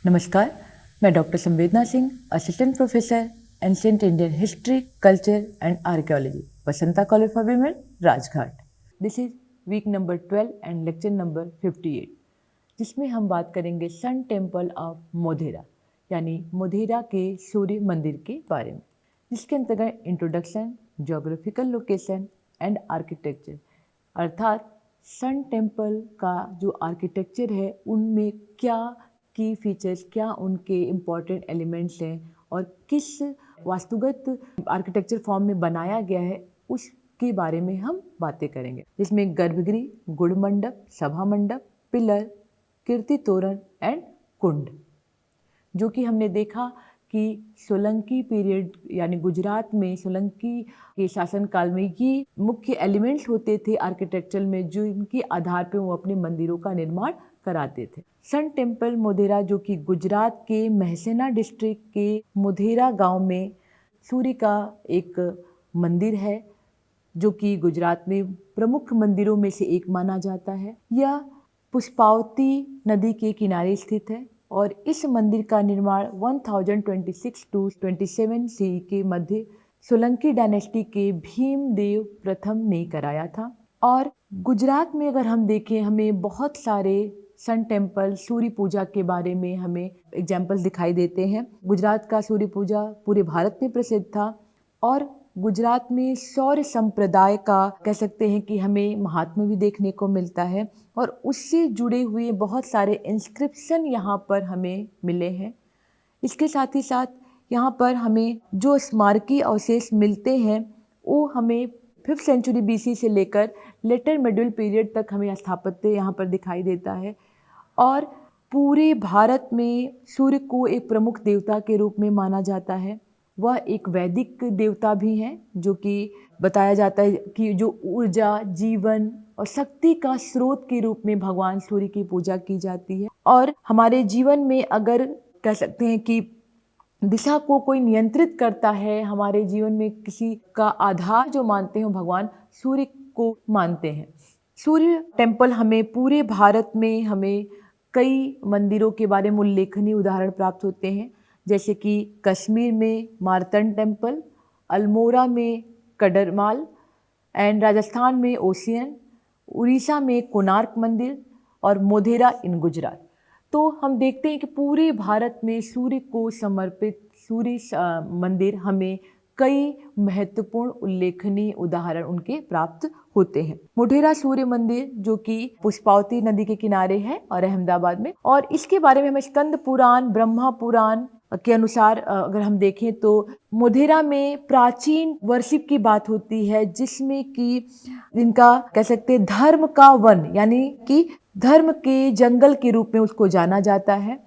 नमस्कार, मैं doctor Samvedna Singh, assistant professor ancient Indian history, culture and archaeology, Vasanta college for women, Rajghat. This is week number 12 and lecture number 58, जिसमें हम बात करेंगे sun temple of Modhera, यानी मोधेरा के सूर्य मंदिर के बारे में, जिसके अंतर्गत introduction, geographical location and architecture, अर्थात सन टेम्पल का जो आर्किटेक्चर है उनमें क्या की फीचर्स, क्या उनके इम्पॉर्टेंट एलिमेंट्स हैं और किस वास्तुगत आर्किटेक्चर फॉर्म में बनाया गया है उसके बारे में हम बातें करेंगे, जिसमें गर्भगृह, गुड़ मंडप, सभा मंडप, पिलर, कीर्ति तोरण एंड कुंड, जो कि हमने देखा कि सोलंकी पीरियड यानी गुजरात में सोलंकी के शासनकाल में ये मुख्य एलिमेंट्स होते थे आर्किटेक्चर में, जो इनके आधार पे वो अपने मंदिरों का निर्माण कराते थे। सन टेम्पल मोधेरा, जो कि गुजरात के महसेना डिस्ट्रिक्ट के मोधेरा गांव में सूर्य का एक मंदिर है, जो कि गुजरात में प्रमुख मंदिरों में से एक माना जाता है। यह पुष्पावती नदी के किनारे स्थित है और इस मंदिर का निर्माण 1026 टू 27 सी के मध्य सोलंकी डायनेस्टी के भीमदेव प्रथम ने कराया था। और गुजरात में अगर हम देखें, हमें बहुत सारे सन टेम्पल सूर्य पूजा के बारे में हमें एग्जाम्पल्स दिखाई देते हैं। गुजरात का सूर्य पूजा पूरे भारत में प्रसिद्ध था और गुजरात में सौर संप्रदाय का कह सकते हैं कि हमें महात्म्य भी देखने को मिलता है और उससे जुड़े हुए बहुत सारे इंस्क्रिप्शन यहाँ पर हमें मिले हैं। इसके साथ ही साथ यहाँ पर हमें जो स्मारकीय अवशेष मिलते हैं वो हमें 5th सेंचुरी BC से लेकर लेटर मिडिल पीरियड तक हमें स्थापत्य यहाँ पर दिखाई देता है। और पूरे भारत में सूर्य को एक प्रमुख देवता के रूप में माना जाता है। वह एक वैदिक देवता भी हैं, जो कि बताया जाता है कि जो ऊर्जा, जीवन और शक्ति का स्रोत के रूप में भगवान सूर्य की पूजा की जाती है। और हमारे जीवन में अगर कह सकते हैं कि दिशा को कोई नियंत्रित करता है, हमारे जीवन में किसी का आधार जो मानते हैं भगवान सूर्य को मानते हैं। सूर्य टेम्पल हमें पूरे भारत में हमें कई मंदिरों के बारे में उल्लेखनीय उदाहरण प्राप्त होते हैं, जैसे कि कश्मीर में मार्तंड टेम्पल, अल्मोड़ा में कदरमाल एंड राजस्थान में ओसियन, उड़ीसा में कोणार्क मंदिर और मोधेरा इन गुजरात। तो हम देखते हैं कि पूरे भारत में सूर्य को समर्पित सूर्य मंदिर हमें कई महत्वपूर्ण उल्लेखनीय उदाहरण उनके प्राप्त होते हैं। मोधेरा सूर्य मंदिर, जो कि पुष्पावती नदी के किनारे है और अहमदाबाद में, और इसके बारे में हमें स्कंद पुराण, ब्रह्मा पुराण के अनुसार अगर हम देखें तो मोधेरा में प्राचीन वर्शिप की बात होती है, जिसमें कि इनका कह सकते हैं धर्म का वन, यानी कि धर्म के जंगल के रूप में उसको जाना जाता है।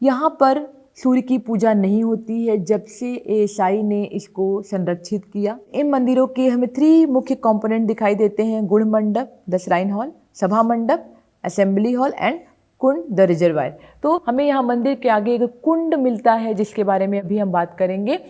यहाँ पर सूर्य की पूजा नहीं होती है जब से ईसाई ने इसको संरक्षित किया। इन मंदिरों के हमें 3 मुख्य कंपोनेंट दिखाई देते हैं: गुड़ मंडप, द श्राइन हॉल, सभा मंडप, assembly hall and Kund, the reservoir. तो हमें यहाँ मंदिर के आगे एक कुंड मिलता है, जिसके बारे में अभी हम बात करेंगे।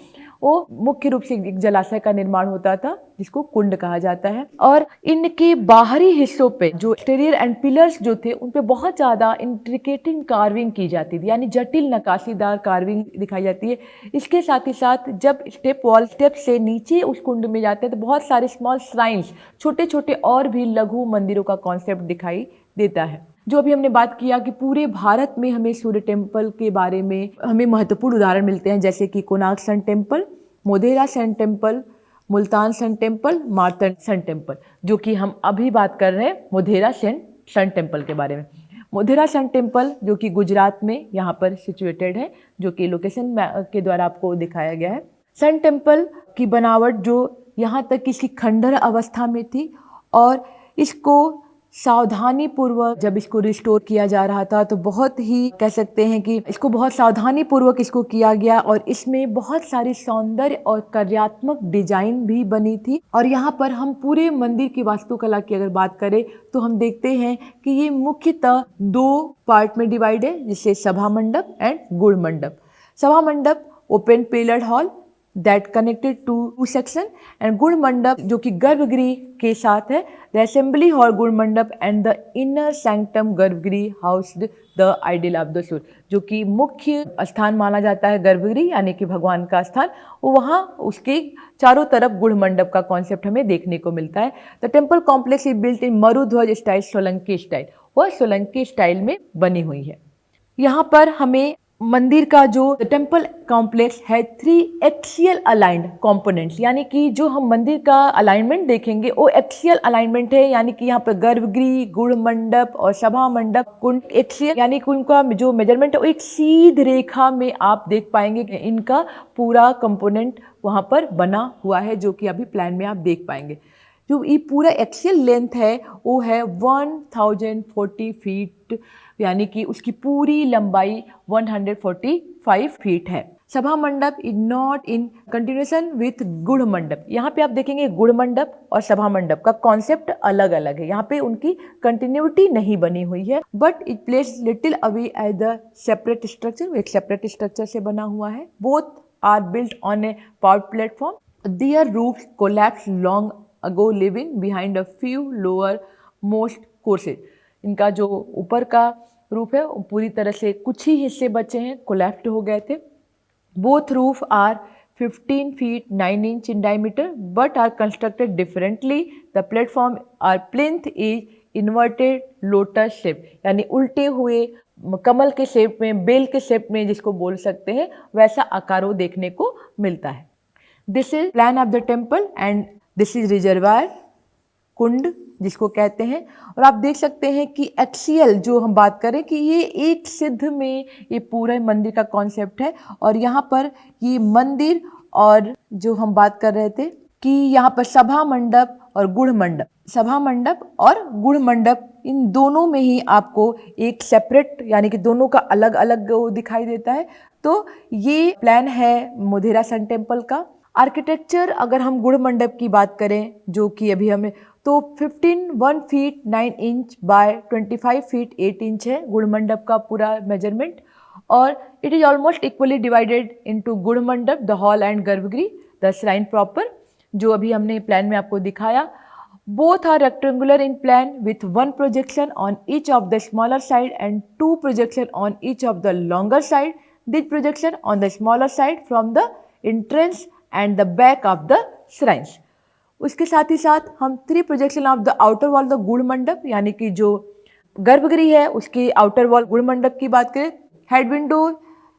वो मुख्य रूप से एक जलाशय का निर्माण होता था, जिसको कुंड कहा जाता है। और इनके बाहरी हिस्सों पे जो एक्सटीरियर एंड पिलर्स जो थे, उन पे बहुत ज़्यादा इंट्रिकेटिंग कार्विंग की जाती थी, यानी जटिल नक्काशीदार कार्विंग दिखाई जाती है। इसके साथ ही साथ जब स्टेप से नीचे उस कुंड में जाते हैं तो बहुत सारे स्मॉल श्राइन्स, छोटे छोटे और भी लघु मंदिरों का कॉन्सेप्ट दिखाई देता है। जो अभी हमने बात किया कि पूरे भारत में हमें सूर्य टेम्पल के बारे में हमें महत्वपूर्ण उदाहरण मिलते हैं, जैसे कि Konark sun temple, Modhera sun temple, Multan sun temple, Martand sun temple, जो कि हम अभी बात कर रहे हैं मोधेरा सन टेम्पल के बारे में। मोधेरा सन टेम्पल जो कि गुजरात में यहाँ पर सिचुएटेड है, जो कि लोकेशन के द्वारा आपको दिखाया गया है। सन टेम्पल की बनावट जो यहाँ तक इसकी खंडहर अवस्था में थी और इसको सावधानी पूर्वक जब इसको रिस्टोर किया जा रहा था तो बहुत ही कह सकते हैं कि इसको बहुत सावधानी पूर्वक इसको किया गया और इसमें बहुत सारी सौंदर्य और कार्यात्मक डिजाइन भी बनी थी। और यहाँ पर हम पूरे मंदिर की वास्तुकला की अगर बात करें तो हम देखते हैं कि ये मुख्यतः 2 पार्ट में डिवाइड है, जिससे सभा mandapa and gudha mandapa. Sabha mandapa open pillared hall that connected to section, and gudha mandapa जो कि गर्भगृह के साथ है, the assembly hall gudha mandapa and the inner sanctum garbhagriha housed the idol of the soul, जो कि मुख्य स्थान माना जाता है गर्भगृह यानी कि भगवान का स्थान, वो वहाँ उसके चारों तरफ गुड़ मंडप का कॉन्सेप्ट हमें देखने को मिलता है। The temple complex is built in Marudhvaj style, Solanki style, वह सोलंकी स्टाइल में बनी हुई है। यहाँ पर हमें मंदिर का जो टेम्पल कॉम्प्लेक्स है 3 एक्सियल अलाइंड कंपोनेंट्स, यानी कि जो हम मंदिर का अलाइनमेंट देखेंगे वो एक्सियल अलाइनमेंट है, यानी कि यहाँ पर गर्भगृह, गुड़ मंडप और सभा मंडप कुंड एक्सियल, यानी कि उनका जो मेजरमेंट है वो एक सीध रेखा में आप देख पाएंगे कि इनका पूरा कंपोनेंट वहाँ पर बना हुआ है, जो कि अभी प्लान में आप देख पाएंगे। जो ये पूरा एक्सियल लेंथ है वो है 1040 फीट, यानी कि उसकी पूरी लंबाई 145 फीट है। सभा मंडप is not in continuation with गुड़ मंडप, यहाँ पे आप देखेंगे गुड़ मंडप और सभा मंडप का कॉन्सेप्ट अलग अलग है, यहाँ पे उनकी कंटिन्यूटी नहीं बनी हुई है, but it place little away as the separate structure, एक सेपरेट स्ट्रक्चर से बना हुआ है। Both are built on a power platform, their roofs collapse long ago living behind a few lower most courses, इनका जो ऊपर का रूफ है वो पूरी तरह से कुछ ही हिस्से बचे हैं, कोलैप्स्ड हो गए थे। Both roof are 15 feet 9 inch in diameter but are constructed differently. The platform or plinth is inverted lotus shape, यानी उल्टे हुए कमल के शेप में, बेल के शेप में जिसको बोल सकते हैं, वैसा आकार वो देखने को मिलता है। This is plan of the temple and this is reservoir, कुंड जिसको कहते हैं। और आप देख सकते हैं कि एक्सियल जो हम बात करें कि ये एक सिद्ध में ये पूरे मंदिर का कॉन्सेप्ट है, और यहाँ पर ये मंदिर और जो हम बात कर रहे थे कि यहाँ पर सभा मंडप और गुड़ मंडप, सभा मंडप और गुड़ मंडप इन दोनों में ही आपको एक सेपरेट, यानी कि दोनों का अलग अलग दिखाई देता है। तो ये प्लान है मोढेरा सन टेम्पल का। आर्किटेक्चर अगर हम गुड़ मंडप की बात करें जो कि अभी हमने, तो 1 feet 9 inch bye 25 feet 8 inch है गुड़ मंडप का पूरा मेजरमेंट, और it is almost equally divided into gudha mandapa, the hall and garbhagriha, the shrine proper, जो अभी हमने प्लान में आपको दिखाया। Both are rectangular in plan with 1 projection on each of the smaller side and 2 projection on each of the longer side. This projection on the smaller side from the entrance and the back of the shrines. उसके साथ ही साथ हम 3 projection of the outer wall the गुड़ मंडप, यानी कि जो गर्भगृह है उसकी आउटर वॉल गुड़ मंडप की बात करें, head window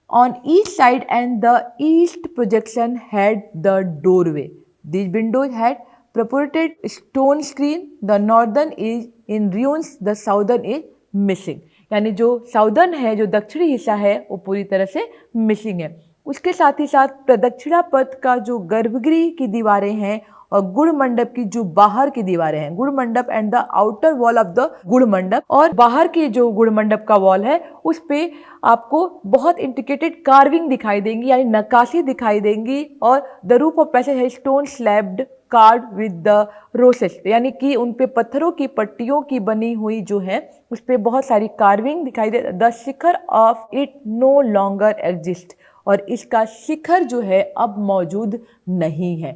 on each side and the east projection had the doorway, this Windows had purported stone screen, the northern is in ruins, the southern is missing, यानी जो साउदर्न है, जो दक्षिणी हिस्सा है वो पूरी तरह से मिसिंग है। उसके साथ ही साथ प्रदक्षिणा पथ का जो गर्भगृह की दीवारें हैं और गुड़ मंडप की जो बाहर की दीवारें हैं, गुड़ mandapa and the outer wall of the गुड़ मंडप, और बाहर की जो गुड़ मंडप का वॉल है उस पे आपको बहुत इंट्रिकेटेड कार्विंग दिखाई देंगी, यानी नक्काशी दिखाई देंगी, और द रूफ ऑफ पैसेज है stone slabbed card with the roses, यानी कि उन पे पत्थरों की पट्टियों की बनी हुई जो है उस पे बहुत सारी कार्विंग दिखाई दे। The shikhar of it no longer exist, और इसका शिखर जो है अब मौजूद नहीं है।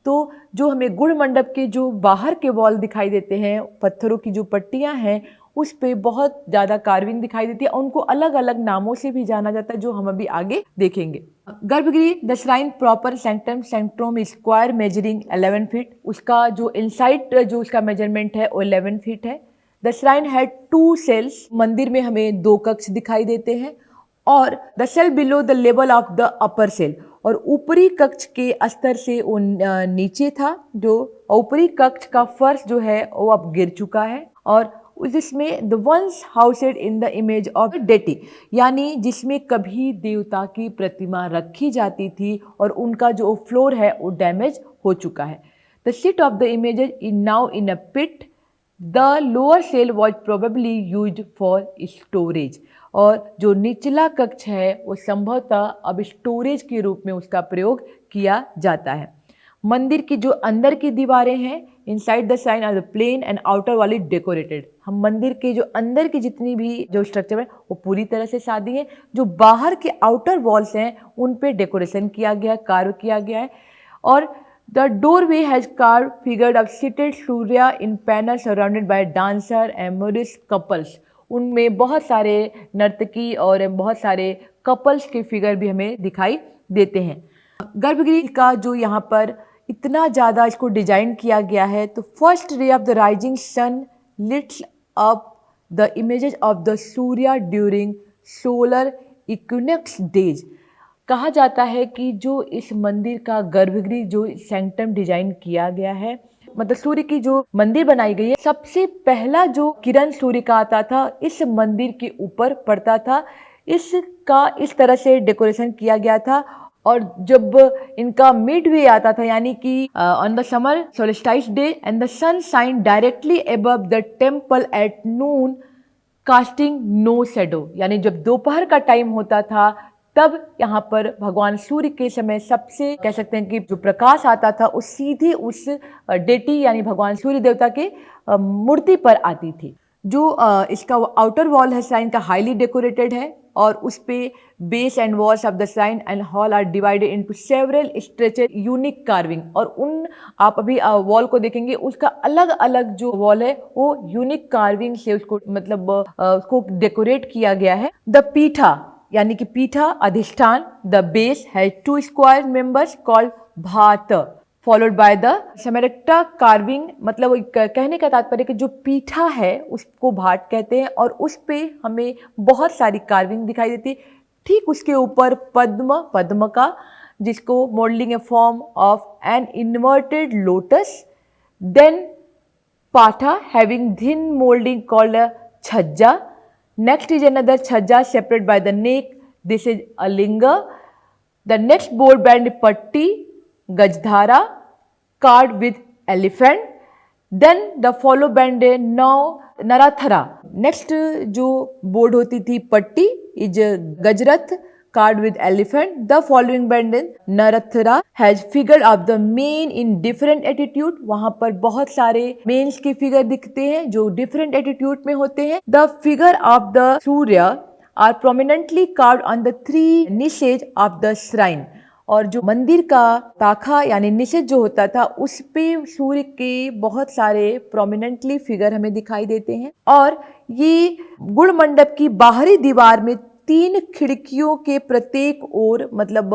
तो जो हमें गुड़ मंडप के जो बाहर के वॉल दिखाई देते हैं, पत्थरों की जो पट्टियां हैं उस पे बहुत ज़्यादा कार्विंग दिखाई देती है, उनको अलग अलग नामों से भी जाना जाता है जो हम अभी आगे देखेंगे। Garbhagriha the shrine proper sanctum sanctorum square measuring 11 feet, उसका जो इनसाइड जो उसका मेजरमेंट है वो 11 फीट है। द श्राइन हैड 2 सेल्स, मंदिर में हमें 2 कक्ष दिखाई देते हैं, और the cell below the level of the upper cell, और ऊपरी कक्ष के स्तर से वो नीचे था, जो ऊपरी कक्ष का फर्श जो है वो अब गिर चुका है, और जिसमें the once housed in the image of deity, यानी जिसमें कभी देवता की प्रतिमा रखी जाती थी और उनका जो फ्लोर है वो डैमेज हो चुका है। The seat of the images is now in a pit, the lower cell was probably used for storage, और जो निचला कक्ष है वो संभवतः अब स्टोरेज के रूप में उसका प्रयोग किया जाता है। मंदिर की जो अंदर की दीवारें हैं, inside the shrine are the plain and outer वाली डेकोरेटेड। हम मंदिर के जो अंदर की जितनी भी जो स्ट्रक्चर है वो पूरी तरह से सादी है। जो बाहर के आउटर वॉल्स हैं उन पे डेकोरेशन किया गया, कार्व किया गया है। और the doorway has carved figure of seated Surya in panel surrounded by dancer and modest couples। उनमें बहुत सारे नर्तकी और बहुत सारे कपल्स के फिगर भी हमें दिखाई देते हैं। गर्भगृह का जो यहाँ पर इतना ज़्यादा इसको डिजाइन किया गया है, तो first ray of the rising sun lits up the images of the Surya during solar equinox days. कहा जाता है कि जो इस मंदिर का गर्भगृह जो सैंक्टम डिजाइन किया गया है, मतलब सूर्य की जो मंदिर बनाई गई है, सबसे पहला जो किरण सूर्य का आता था इस मंदिर के ऊपर पड़ता था। इसका इस तरह से डेकोरेशन किया गया था। और जब इनका मिड वे आता था, यानी कि on the summer solstice day and the sun shine directly above the temple at noon casting no shadow, यानी जब दोपहर का टाइम होता था तब यहाँ पर भगवान सूर्य के समय सबसे कह सकते हैं कि जो प्रकाश आता था वो सीधे उस डेटी यानी भगवान सूर्य देवता के मूर्ति पर आती थी। जो इसका आउटर वॉल है श्राइन का हाईली डेकोरेटेड है और उस पे base and walls of the shrine and hall are divided into several stretcher unique carving. और उन आप अभी वॉल को देखेंगे, उसका अलग अलग जो वॉल है वो यूनिक कार्विंग से उसको मतलब उसको डेकोरेट किया गया है। द पीठा यानी कि पीठा अधिष्ठान, द बेस है 2 स्क्वायर मेंबर्स कॉल्ड भात फॉलोड बाय द सेमेरेक्टा कार्विंग। मतलब कहने का तात्पर्य कि जो पीठा है उसको भाट कहते हैं और उस पे हमें बहुत सारी कार्विंग दिखाई देती है। ठीक उसके ऊपर पद्म का, जिसको modelling a form of an inverted lotus. Then patha having thin moulding called a chhajja. Next is another chhajja separated by the neck. This is a linga. The next board band patti, gajdhara, carved with elephant. Then the follow band now narathara. Next जो board होती थी पट्टी is गजरथ carved with elephant. The following band narathara has figure of the men in different attitude. वहाँ पर बहुत सारे mains के figure दिखते हैं जो डिफरेंट एटीट्यूड में होते हैं। The figure of the Surya are prominently carved on the 3 niches of the shrine. और जो मंदिर का ताखा यानी निषेध जो होता था उस पे सूर्य के बहुत सारे प्रोमिनेंटली फिगर हमें दिखाई देते हैं। और ये गुड़ मंडप की बाहरी दीवार में 3 खिड़कियों के प्रत्येक ओर, मतलब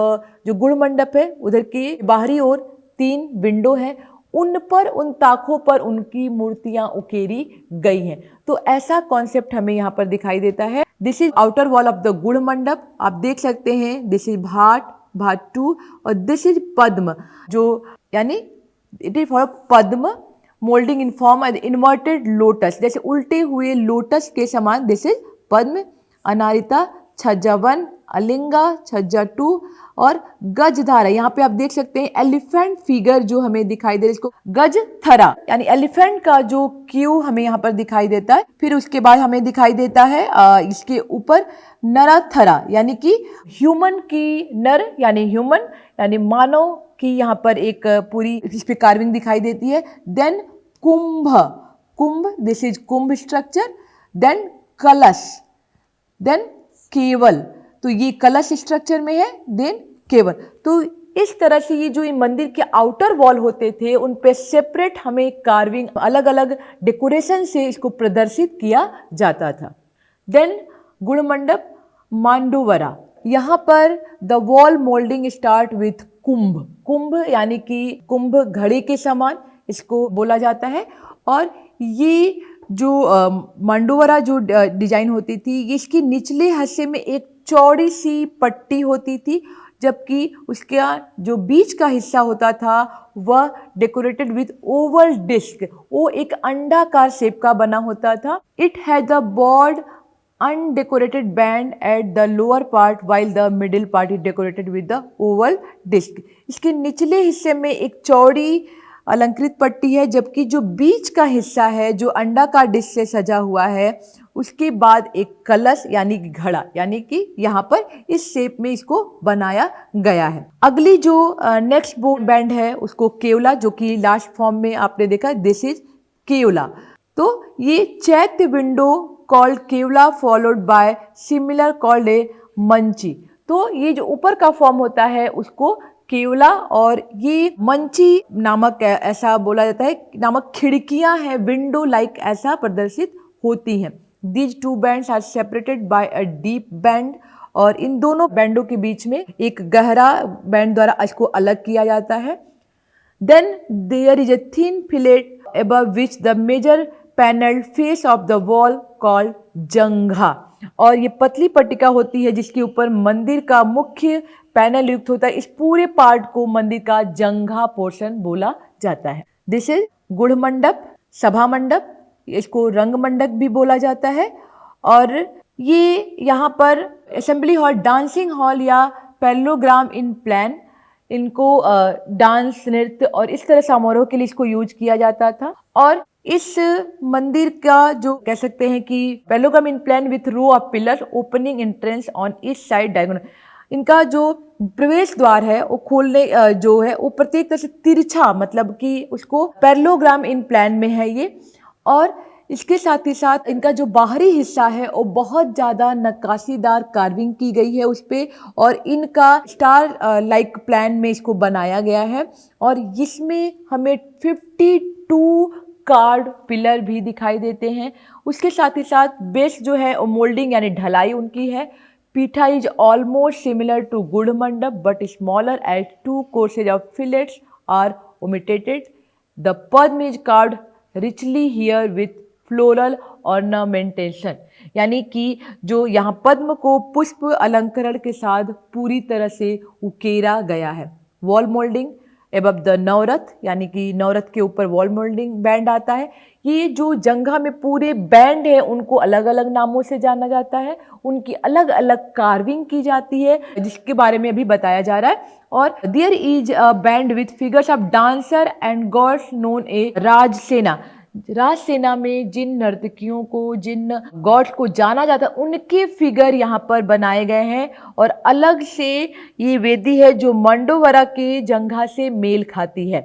जो गुड़ मंडप है उधर के बाहरी ओर 3 विंडो हैं, उन पर उन ताखों पर उनकी मूर्तियां उकेरी गई हैं। तो ऐसा कॉन्सेप्ट हमें यहाँ पर दिखाई देता है। This is outer wall of the गुड़ मंडप, आप देख सकते हैं। दिस इज भाट 2 और दिस इज पद्म, जो यानी it is for Padma moulding in form inverted lotus, जैसे उल्टे हुए लोटस के समान। दिस इज पद्म। अनारिता छज्जा 1, अलिंगा छज्जा 2 और गजधारा। यहाँ पे आप देख सकते हैं एलिफेंट फिगर जो हमें दिखाई दे रहा है, इसको गजथरा यानी एलिफेंट का जो क्यू हमें यहाँ पर दिखाई देता है। फिर उसके बाद हमें दिखाई देता है इसके ऊपर नराथरा यानी कि ह्यूमन की, नर यानी ह्यूमन यानी मानव की यहाँ पर एक पूरी इस पे कार्विंग दिखाई देती है। Then kumbha, this is kumbha structure. Then kalash, then केवल, तो ये कलश स्ट्रक्चर में है। देन केवल, तो इस तरह से ये जो मंदिर के आउटर वॉल होते थे उन पे सेपरेट हमें कार्विंग अलग अलग डेकोरेशन से इसको प्रदर्शित किया जाता था। देन गुड़ मंडप मांडोवरा, यहाँ पर the wall moulding start with kumbha यानी कि कुंभ घड़े के समान इसको बोला जाता है। और ये जो मांडोवरा जो डिजाइन होती थी, ये इसके निचले हिस्से में एक चौड़ी सी पट्टी होती थी, जबकि उसका जो बीच का हिस्सा होता था वह डेकोरेटेड विथ ओवल डिस्क, वो एक अंडाकार शेप का बना होता था। It has the broad undecorated band at the lower part while the middle part is decorated with the oval disc. इसके निचले हिस्से में एक चौड़ी अलंकृत पट्टी है, जबकि जो बीच का हिस्सा है जो अंडाकार डिश से सजा हुआ है, उसके बाद एक कलश यानी कि घड़ा, यानी कि यहाँ पर इस शेप में इसको बनाया गया है। अगली जो नेक्स्ट बैंड है उसको केवला, जो कि लास्ट फॉर्म में आपने देखा, दिस इज केवला। तो ये chaitya window called kevala followed by similar called a manchi. तो ये जो ऊपर का फॉर्म होता है उसको केवला, और ये मंची नामक ऐसा बोला जाता है, नामक खिड़कियां हैं, विंडो लाइक ऐसा प्रदर्शित होती हैं। These two bands are separated by a deep band, और इन दोनों बैंडों के बीच में एक गहरा बैंड द्वारा इसको अलग किया जाता है। Then there is a thin fillet above which the major paneled face of the wall called जंघा, और ये पतली पट्टिका होती है जिसके ऊपर मंदिर का मुख्य पैनल युक्त होता है। इस पूरे पार्ट को मंदिर का जंघा पोर्शन बोला जाता है। दिस इज गुढ़ मंडप, सभा मंडप, इसको रंग मंडप भी बोला जाता है। और ये यहाँ पर असेंबली हॉल, डांसिंग हॉल या पैरेललोग्राम इन प्लान, इनको डांस, नृत्य और इस तरह समारोह के लिए इसको यूज किया जाता था। और इस मंदिर का जो कह सकते हैं कि parallelogram in plan with row of pillar opening entrance on east side diagonal, इनका जो प्रवेश द्वार है वो खोलने जो है वो प्रत्येक तरह से तिरछा, मतलब कि उसको पैरेललोग्राम इन प्लान में है ये। और इसके साथ ही साथ इनका जो बाहरी हिस्सा है वो बहुत ज़्यादा नक्काशीदार कार्विंग की गई है उस पर, और इनका स्टार लाइक प्लान में इसको बनाया गया है। और इसमें हमें 52 कार्ड पिलर भी दिखाई देते हैं। उसके साथ ही साथ बेस जो है वो मोल्डिंग यानी ढलाई उनकी है। Pitha is almost similar to gudha mandapa but smaller as 2 courses of fillets are omitted. The padma is carved richly here with floral ornamentation, यानी कि जो यहाँ पद्म को पुष्प अलंकरण के साथ पूरी तरह से उकेरा गया है। वॉल मोल्डिंग एबव द नवरथ, यानी कि नवरथ के ऊपर वॉल मोल्डिंग बैंड आता है। ये जो जंघा में पूरे बैंड है उनको अलग अलग नामों से जाना जाता है, उनकी अलग अलग कार्विंग की जाती है जिसके बारे में अभी बताया जा रहा है। और there is a band with figures of dancer and gods known a Rajsena. राजसेना में जिन नर्तकियों को, जिन गॉड्स को जाना जाता है उनके फिगर यहाँ पर बनाए गए हैं। और अलग से ये वेदी है जो मंडोवरा के जंघा से मेल खाती है।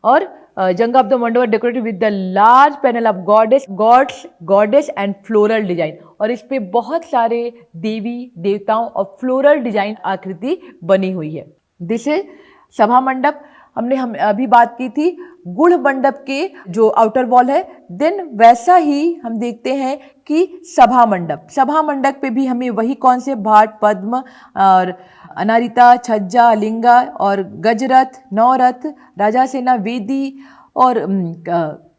और jangha of the mandovara decorated with the large panel of goddess and floral design, और इस पे बहुत सारे देवी देवताओं और फ्लोरल डिजाइन आकृति बनी हुई है। दिस इज सभा मंडप। हम अभी बात की थी गुढ़ मंडप के जो आउटर वॉल है। देन वैसा ही हम देखते हैं कि सभा मंडप पे भी हमें वही कौन से भाट, पद्म और अनारिता, छज्जा, लिंगा और गजरथ, नवरथ, राजासेना, वेदी और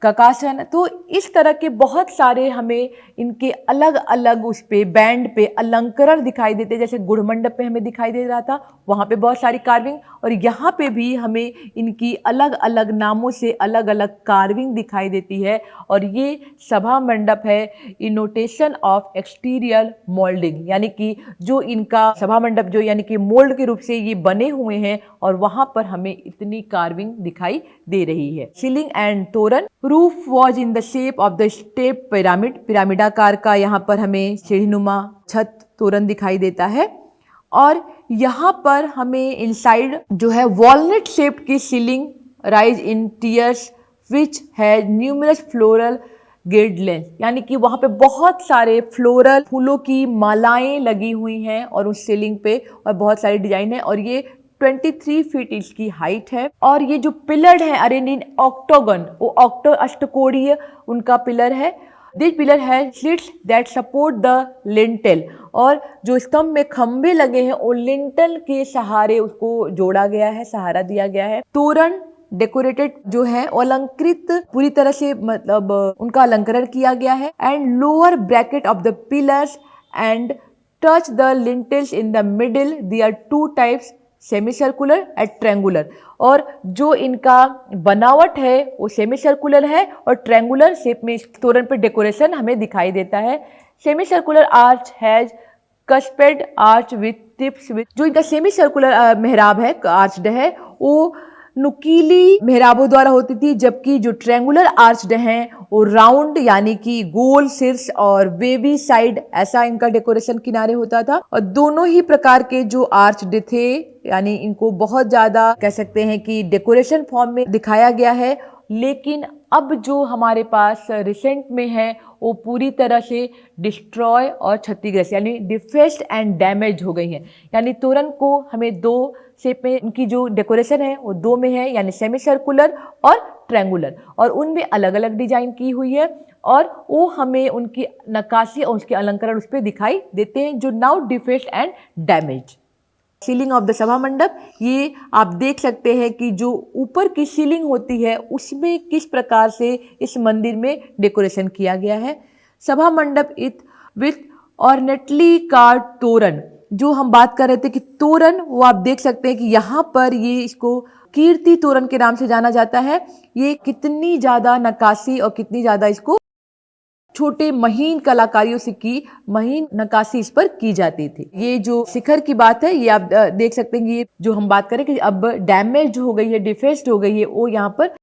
ककासन, तो इस तरह के बहुत सारे हमें इनके अलग अलग उस पे बैंड पे अलंकरण दिखाई देते हैं। जैसे गुढ़ मंडप पे हमें दिखाई दे रहा था, वहाँ पे बहुत सारी कार्विंग, और यहाँ पे भी हमें इनकी अलग अलग नामों से अलग अलग कार्विंग दिखाई देती है। और ये सभा मंडप है इनोटेशन ऑफ एक्सटीरियर मोल्डिंग, यानी कि जो इनका सभा मंडप जो यानी कि मोल्ड के रूप से ये बने हुए हैं और वहाँ पर हमें इतनी कार्विंग दिखाई दे रही है। Ceiling and toran, roof was in the shape of the step pyramid, पिरामिडाकार का यहाँ पर हमें सीढ़ीनुमा छत तोरण दिखाई देता है। और यहाँ पर हमें इनसाइड जो है वॉलनट शेप की ceiling rise in tiers which has numerous floral girdles, यानी कि वहाँ पे बहुत सारे फ्लोरल फूलों की मालाएं लगी हुई हैं और उस सीलिंग पे, और बहुत सारी डिजाइन है। और ये 23 फीट इसकी हाइट है। और ये जो पिलर है अरेंज इन ऑक्टोगन, वो अष्टकोणीय उनका पिलर है। दिस पिलर है slits that support the lintel, और जो स्तंभ में खंभे लगे हैं वो लिंटल के सहारे उसको जोड़ा गया है, सहारा दिया गया है। तोरण डेकोरेटेड जो है अलंकृत पूरी तरह से, मतलब उनका अलंकरण किया गया है। And lower bracket of the pillars and touch the lintels in the middle, there 2 types semi circular and triangular, और जो इनका बनावट है वो सेमी सर्कुलर है और ट्रैंगुलर शेप में इस तोरण पे डेकोरेशन हमें दिखाई देता है। Semi circular arch has cusped arch with tips with, जो इनका सेमी सर्कुलर मेहराब है, आर्चड है, वो नुकीली मेहराबों द्वारा होती थी, जबकि जो ट्रायंगुलर आर्च्ड हैं वो राउंड यानी कि गोल शीर्ष और वेवी साइड ऐसा इनका डेकोरेशन किनारे होता था। और दोनों ही प्रकार के जो आर्च्ड थे यानी इनको बहुत ज्यादा कह सकते हैं कि डेकोरेशन फॉर्म में दिखाया गया है, लेकिन अब जो हमारे पास रिसेंट में है वो पूरी तरह से डिस्ट्रॉय और क्षतिग्रस्त यानी डिफेक्ट एंड डैमेज हो गई हैं। यानी तोरण को हमें दो शेप में उनकी जो डेकोरेशन है वो दो में है, यानी सेमी सर्कुलर और ट्रायंगुलर, और उनमें अलग अलग डिजाइन की हुई है और वो हमें उनकी नक्काशी और उसके अलंकरण उस पर दिखाई देते हैं जो now defect and damage. Ceiling of the सभा मंडप, ये आप देख सकते हैं कि जो ऊपर की सीलिंग होती है उसमें किस प्रकार से इस मंदिर में डेकोरेशन किया गया है। सभा मंडप विथ ऑर्नेटली कार्व्ड तोरण, जो हम बात कर रहे थे कि तोरण, वो आप देख सकते हैं कि यहाँ पर ये इसको कीर्ति तोरण के नाम से जाना जाता है। ये कितनी ज्यादा नक्काशी और कितनी ज्यादा इसको छोटे महीन कलाकारियों से की महीन नक्काशी इस पर की जाती थी। ये जो शिखर की बात है ये आप देख सकते हैं कि ये जो हम बात करें कि अब डैमेज हो गई है, डिफेक्ट हो गई है, वो यहाँ पर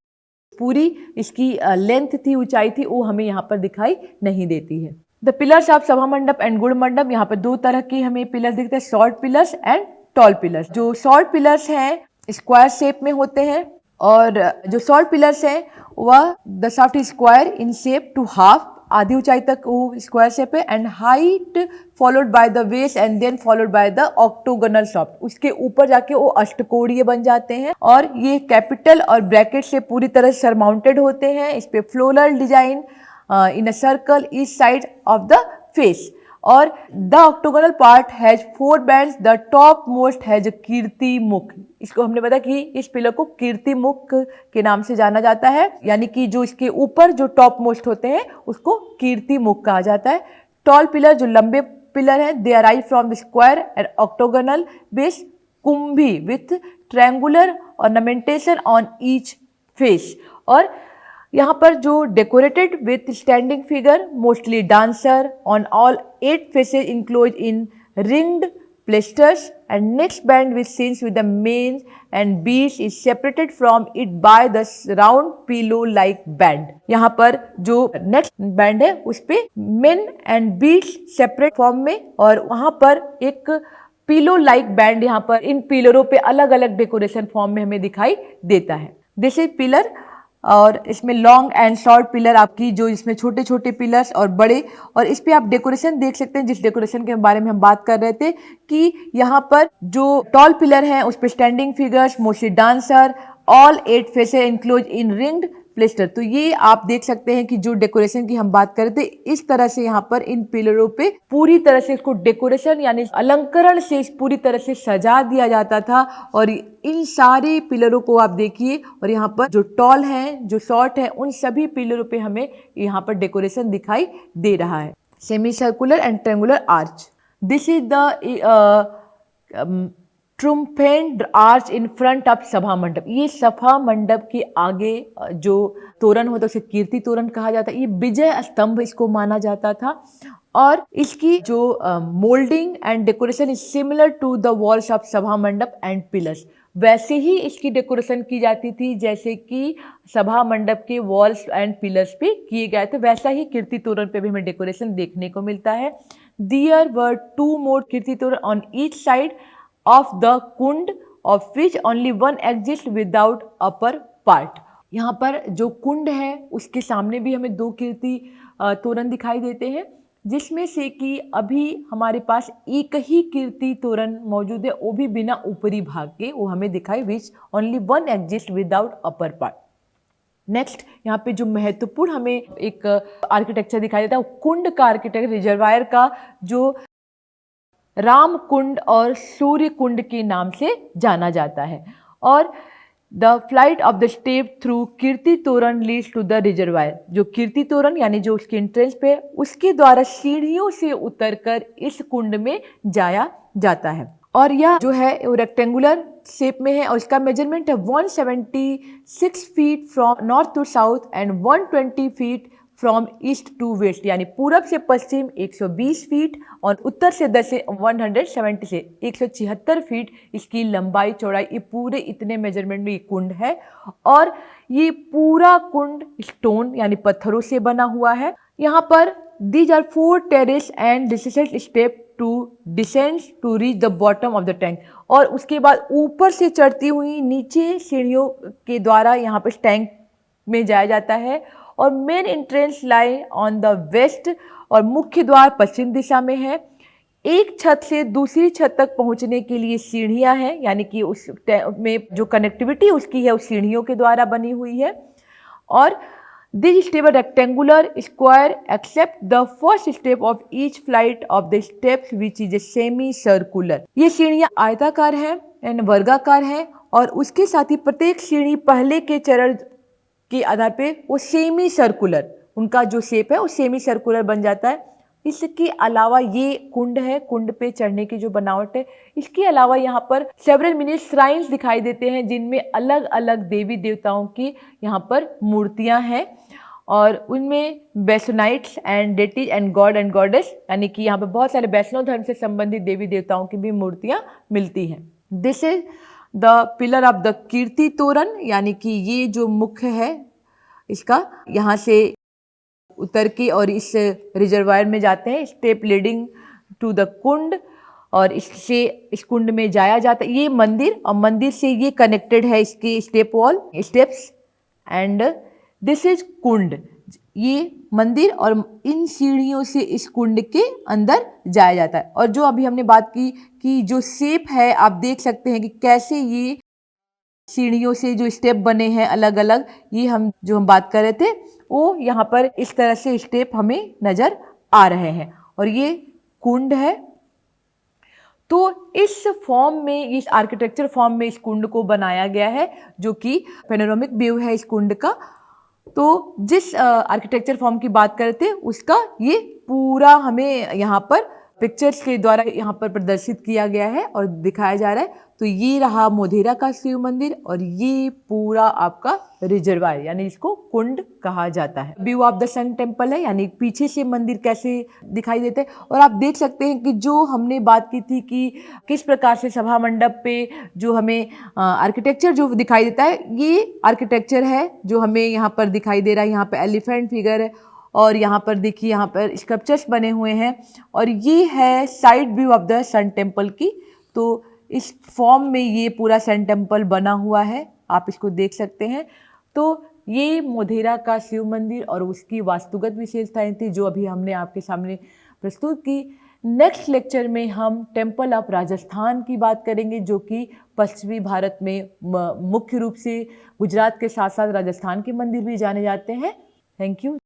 पूरी इसकी लेंथ थी, ऊंचाई थी, वो हमें यहाँ पर दिखाई नहीं देती है। The pillars of sabha mandapa and gudha मंडप, यहाँ पर दो तरह की हमें पिलर्स दिखते हैं, short pillars and tall pillars. जो शॉर्ट पिलर्स हैं स्क्वायर शेप में होते हैं और जो शॉर्ट पिलर्स हैं वह the shaft is square in shape to half, आधी ऊंचाई तक वो स्क्वायर शेप है, and height followed by the base and then followed by the octagonal shaft, उसके ऊपर जाके वो अष्टकोणीय बन जाते हैं और ये कैपिटल और ब्रैकेट से पूरी तरह सरमाउंटेड होते हैं। इस पे floral design in a circle each side of the face, और the octagonal part has 4 bands, the top most has kirtimukha. इसको हमने बताया कि इस पिलर को कीर्ति मुख के नाम से जाना जाता है, यानी कि जो इसके ऊपर जो टॉप मोस्ट होते हैं उसको कीर्ति मुख कहा जाता है। टॉल पिलर, जो लंबे पिलर हैं, they arrive from the square and octagonal base kumbhi with triangular ornamentation on each face, और यहाँ पर जो decorated with standing figure mostly dancer on all 8 faces enclose in ringed pilasters and next band with scenes with the men and beads is separated from it by the round pillow like band. यहाँ पर जो next band है उस पे men and beads separate form में, और वहाँ पर एक पिलो लाइक बैंड यहाँ पर इन पिलरों पे अलग अलग डेकोरेशन फॉर्म में हमें दिखाई देता है। दिस इज पिलर, और इसमें लॉन्ग एंड शॉर्ट पिलर आपकी जो इसमें छोटे छोटे पिलर्स और बड़े, और इस पे आप डेकोरेशन देख सकते हैं जिस डेकोरेशन के बारे में हम बात कर रहे थे कि यहाँ पर जो टॉल पिलर हैं उस पे standing figures mostly dancer all 8 faces enclose in ringed pilaster. तो ये आप देख सकते हैं कि जो डेकोरेशन की हम बात कर रहे थे इस तरह से यहाँ पर इन पिलरों पे पूरी तरह से इसको डेकोरेशन यानी अलंकरण से पूरी तरह से सजा दिया जाता था। और इन सारे पिलरों को आप देखिए, और यहाँ पर जो टॉल हैं जो शॉर्ट है उन सभी पिलरों पे हमें यहाँ पर डेकोरेशन दिखाई दे रहा है। Semi circular and triangular arch, this is the triumphant arch in front of sabha mandap. ये सभा मंडप के आगे जो तोरण होता है उसे कीर्ति तोरण कहा जाता है। ये विजय स्तंभ इसको माना जाता था, और इसकी जो moulding and decoration is similar to the walls of sabha mandapa and pillars. वैसे ही इसकी डेकोरेशन की जाती थी जैसे कि सभा मंडप के वॉल्स एंड पिलर्स पे किए गए थे, वैसा ही कीर्ति तोरण पे भी हमें डेकोरेशन देखने को मिलता है। There were 2 more कीर्ति तोरण on each side of the Kund, of which only one exists without upper part। यहाँ पर जो कुंड है उसके सामने भी हमें 2 कीर्ति तोरण दिखाई देते हैं, जिसमें से कि अभी हमारे पास एक ही कीर्ति तोरण मौजूद है, वो भी बिना ऊपरी भाग के, वो हमें दिखाई which only one exist without upper part. Next यहाँ पे जो महत्वपूर्ण हमें एक आर्किटेक्चर दिखाई देता है वो कुंड का आर्किटेक्चर, रिजर्वायर का, जो राम कुंड और सूर्य कुंड के नाम से जाना जाता है। और the flight of the step through kirti toran leads to the reservoir. जो कीर्ति तोरण यानी जो उसके एंट्रेंस पे उसके द्वारा सीढ़ियों से उतरकर इस कुंड में जाया जाता है। और यह जो है वो रेक्टेंगुलर शेप में है और इसका मेजरमेंट है 176 feet from north to south and 120 feet from east to west, यानी पूरब से पश्चिम 120 फीट और उत्तर से 170 से 176 फीट इसकी लंबाई चौड़ाई, ये पूरे इतने मेजरमेंट में ये कुंड है। और ये पूरा कुंड स्टोन यानी पत्थरों से बना हुआ है। यहाँ पर these are 4 terrace and descent step to descend to reach the bottom of the tank, और उसके बाद ऊपर से चढ़ती हुई नीचे सीढ़ियों के द्वारा यहाँ पर टैंक में जाया जाता है। और main entrance lie on the west, और मुख्य द्वार पश्चिम दिशा में है। एक छत से दूसरी छत तक पहुंचने के लिए सीढ़ियां हैं, यानी कि उस में जो कनेक्टिविटी उसकी है उस सीढ़ियों के द्वारा बनी हुई है। और this step rectangular square except the first step of each flight of the steps which is a semi circular. ये सीढ़ियां आयताकार है एंड वर्गाकार है, और उसके साथ ही प्रत्येक सीढ़ी पहले के चरण के आधार पे वो सेमी सर्कुलर, उनका जो शेप है वो सेमी सर्कुलर बन जाता है। इसके अलावा ये कुंड है, कुंड पे चढ़ने की जो बनावट है, इसके अलावा यहाँ पर सेवरल मिनी श्राइन्स दिखाई देते हैं जिनमें अलग अलग देवी देवताओं की यहाँ पर मूर्तियाँ हैं, और उनमें Vaishnavites and deities and god and goddess, यानी कि यहाँ पर बहुत सारे वैष्णव धर्म से संबंधित देवी देवताओं की भी मूर्तियाँ मिलती हैं। This is the pillar of the kirti toran, यानी कि ये जो मुख्य है इसका, यहाँ से उतर के और इस रिजर्वायर में जाते हैं, स्टेप लीडिंग टू द कुंड, और इससे इस कुंड में जाया जाता है। ये मंदिर, और मंदिर से ये कनेक्टेड है इसके step wall steps, and this is kund. ये मंदिर और इन सीढ़ियों से इस कुंड के अंदर जाया जाता है। और जो अभी हमने बात की कि जो शेप है, आप देख सकते हैं कि कैसे ये सीढ़ियों से जो स्टेप बने हैं अलग अलग, ये हम बात कर रहे थे वो यहाँ पर इस तरह से स्टेप हमें नजर आ रहे हैं, और ये कुंड है। तो इस फॉर्म में, इस आर्किटेक्चर फॉर्म में इस कुंड को बनाया गया है, जो कि पेनोरामिक व्यू है इस कुंड का। तो जिस आर्किटेक्चर फॉर्म की बात करते उसका ये पूरा हमें यहाँ पर पिक्चर्स के द्वारा यहाँ पर प्रदर्शित किया गया है और दिखाया जा रहा है। तो ये रहा मोढेरा का शिव मंदिर, और ये पूरा आपका रिजर्वायर, यानी इसको कुंड कहा जाता है। View of the sun temple है, यानी पीछे से मंदिर कैसे दिखाई देते हैं। और आप देख सकते हैं कि जो हमने बात की थी कि किस प्रकार से सभा मंडप पे जो हमें आर्किटेक्चर जो दिखाई देता है, ये आर्किटेक्चर है जो हमें यहाँ पर दिखाई दे रहा है। यहाँ पर एलिफेंट फिगर है, और यहाँ पर देखिए यहाँ पर स्कल्पचर्स बने हुए हैं, और ये है side view of the sun temple की। तो इस फॉर्म में ये पूरा सन टेम्पल बना हुआ है, आप इसको देख सकते हैं। तो ये मोढेरा का शिव मंदिर और उसकी वास्तुगत विशेषताएं थी जो अभी हमने आपके सामने प्रस्तुत की। नेक्स्ट लेक्चर में हम टेम्पल ऑफ राजस्थान की बात करेंगे, जो कि पश्चिमी भारत में मुख्य रूप से गुजरात के साथ साथ राजस्थान के मंदिर भी जाने जाते हैं। Thank you.